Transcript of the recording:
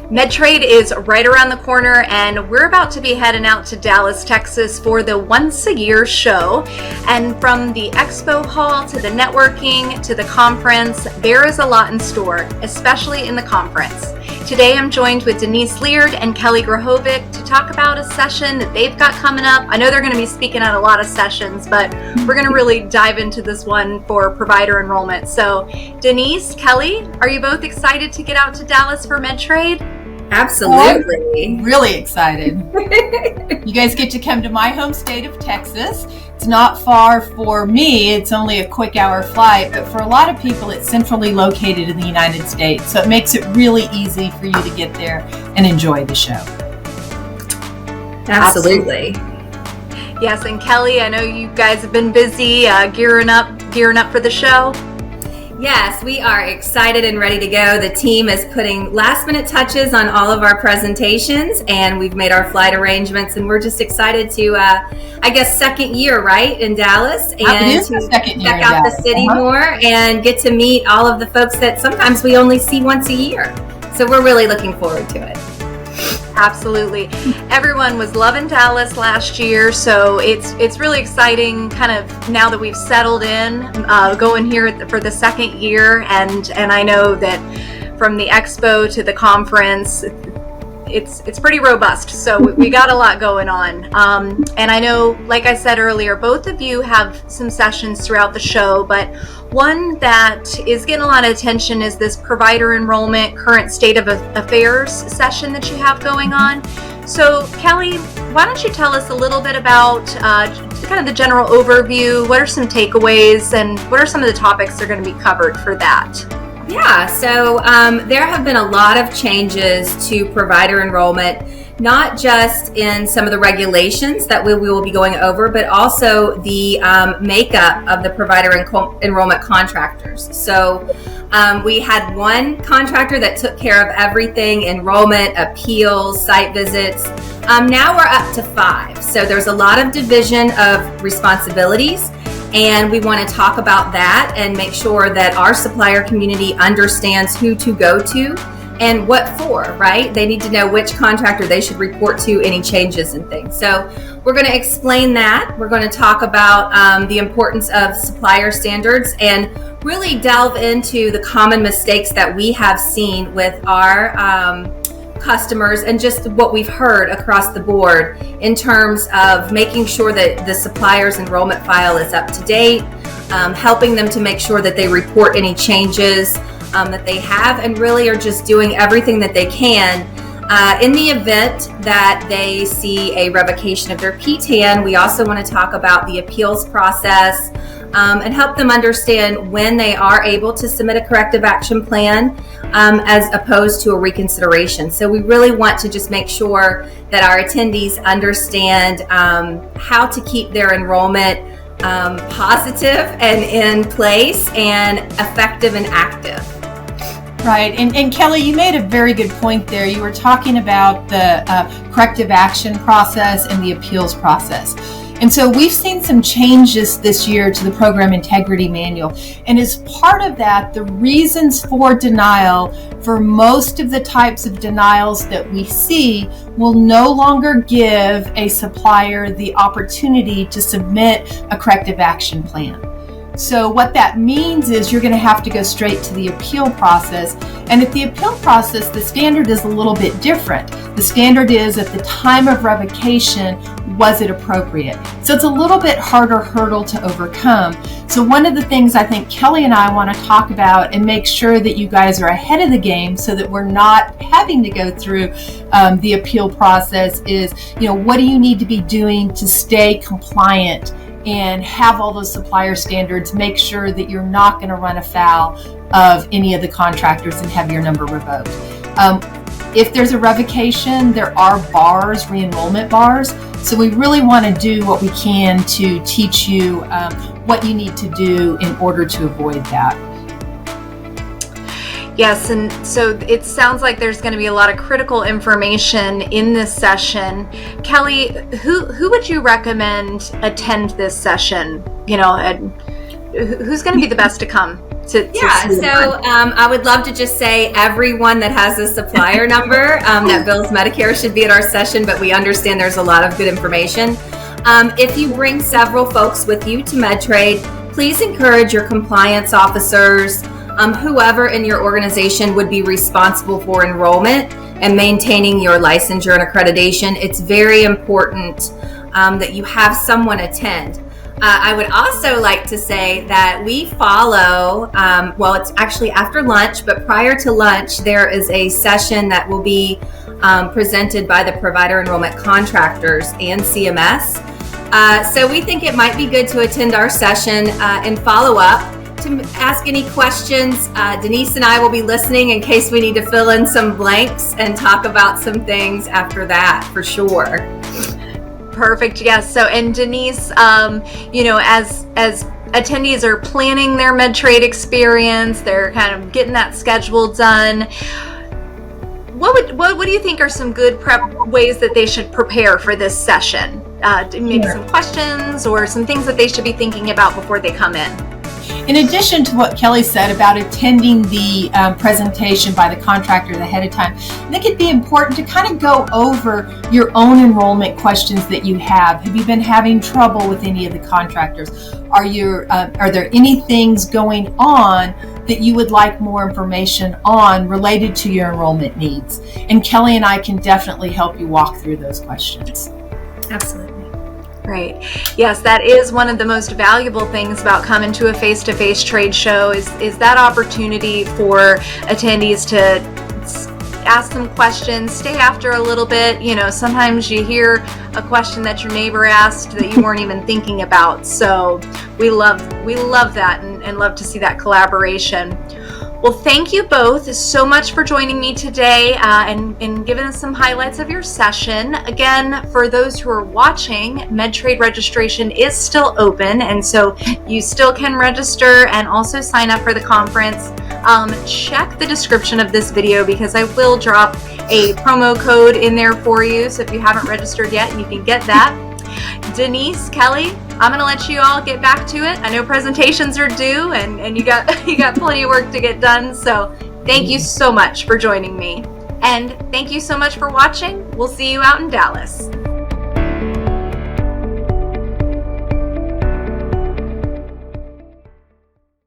Medtrade is right around the corner, and we're about to be heading out to Dallas, Texas for the once a year show. And from the expo hall to the networking to the conference, there is a lot in store, especially in the conference. Today I'm joined with Denise Leard and Kelly Grahovac to talk about a session that they've got coming up. I know they're going to be speaking at a lot of sessions, but we're going to really dive into this one for provider enrollment. So Denise, Kelly, are you both excited to get out to Dallas for Medtrade? Absolutely. Really excited. You guys get to come to my home state of Texas. It's not far for me. It's only a quick hour flight, but for a lot of people, it's centrally located in the United States. So it makes it really easy for you to get there and enjoy the show. Absolutely. Yes, and Kelly, I know you guys have been busy gearing up for the show. Yes, we are excited and ready to go. The team is putting last minute touches on all of our presentations, and we've made our flight arrangements, and we're just excited to, second year, right, in Dallas, and to check out the city more and get to meet all of the folks that sometimes we only see once a year. So we're really looking forward to it. Absolutely. Everyone was loving Dallas last year, so it's really exciting kind of now that we've settled in, going here for the second year, and I know that from the expo to the conference, it's pretty robust, so we got a lot going on. And I know, like I said earlier, both of you have some sessions throughout the show, but one that is getting a lot of attention is this provider enrollment current state of affairs session that you have going on. So Kelly, why don't you tell us a little bit about kind of the general overview, what are some takeaways, and what are some of the topics that are going to be covered for that? Yeah, so there have been a lot of changes to provider enrollment, not just in some of the regulations that we will be going over, but also the makeup of the provider enrollment contractors. So we had one contractor that took care of everything: enrollment, appeals, site visits. Now we're up to 5. So there's a lot of division of responsibilities. And we want to talk about that and make sure that our supplier community understands who to go to and what for, right? They need to know which contractor they should report to, any changes and things. So we're going to explain that. We're going to talk about the importance of supplier standards and really delve into the common mistakes that we have seen with our customers and just what we've heard across the board in terms of making sure that the supplier's enrollment file is up to date, helping them to make sure that they report any changes that they have, and really are just doing everything that they can. In the event that they see a revocation of their PTAN, we also want to talk about the appeals process and help them understand when they are able to submit a corrective action plan as opposed to a reconsideration. So we really want to just make sure that our attendees understand how to keep their enrollment positive and in place and effective and active. Right. And Kelly, you made a very good point there. You were talking about the corrective action process and the appeals process. And so we've seen some changes this year to the program integrity manual. And as part of that, the reasons for denial for most of the types of denials that we see will no longer give a supplier the opportunity to submit a corrective action plan. So what that means is you're going to have to go straight to the appeal process. And at the appeal process, the standard is a little bit different. The standard is at the time of revocation, was it appropriate? So it's a little bit harder hurdle to overcome. So one of the things I think Kelly and I want to talk about and make sure that you guys are ahead of the game so that we're not having to go through the appeal process is, what do you need to be doing to stay compliant and have all those supplier standards, make sure that you're not going to run afoul of any of the contractors and have your number revoked. If there's a revocation, there are bars, re-enrollment bars. So we really want to do what we can to teach you what you need to do in order to avoid that. Yes, and so it sounds like there's going to be a lot of critical information in this session. Kelly, who would you recommend attend this session? And who's going to be the best to come I would love to just say everyone that has a supplier number that bills Medicare should be at our session, but we understand there's a lot of good information. If you bring several folks with you to Medtrade, please encourage your compliance officers, whoever in your organization would be responsible for enrollment and maintaining your licensure and accreditation. It's very important that you have someone attend. I would also like to say that we follow, it's actually after lunch, but prior to lunch, there is a session that will be presented by the provider enrollment contractors and CMS. So we think it might be good to attend our session and follow up to ask any questions. Denise and I will be listening in case we need to fill in some blanks and talk about some things after that, for sure. Perfect. Yes. So, and Denise, as attendees are planning their Medtrade experience, they're kind of getting that schedule done. What do you think are some good prep ways that they should prepare for this session? Maybe some questions or some things that they should be thinking about before they come in. In addition to what Kelly said about attending the presentation by the contractor ahead of time, I think it'd be important to kind of go over your own enrollment questions that you have. Have you been having trouble with any of the contractors? Are there any things going on that you would like more information on related to your enrollment needs? And Kelly and I can definitely help you walk through those questions. Absolutely. Right. Yes, that is one of the most valuable things about coming to a face-to-face trade show is that opportunity for attendees to ask them questions, stay after a little bit. Sometimes you hear a question that your neighbor asked that you weren't even thinking about. So we love that and love to see that collaboration. Well, thank you both so much for joining me today and giving us some highlights of your session. Again, for those who are watching, Medtrade registration is still open, and so you still can register and also sign up for the conference. Check the description of this video because I will drop a promo code in there for you. So if you haven't registered yet, you can get that. Denise, Kelly, I'm going to let you all get back to it. I know presentations are due and you got plenty of work to get done. So thank you so much for joining me. And thank you so much for watching. We'll see you out in Dallas.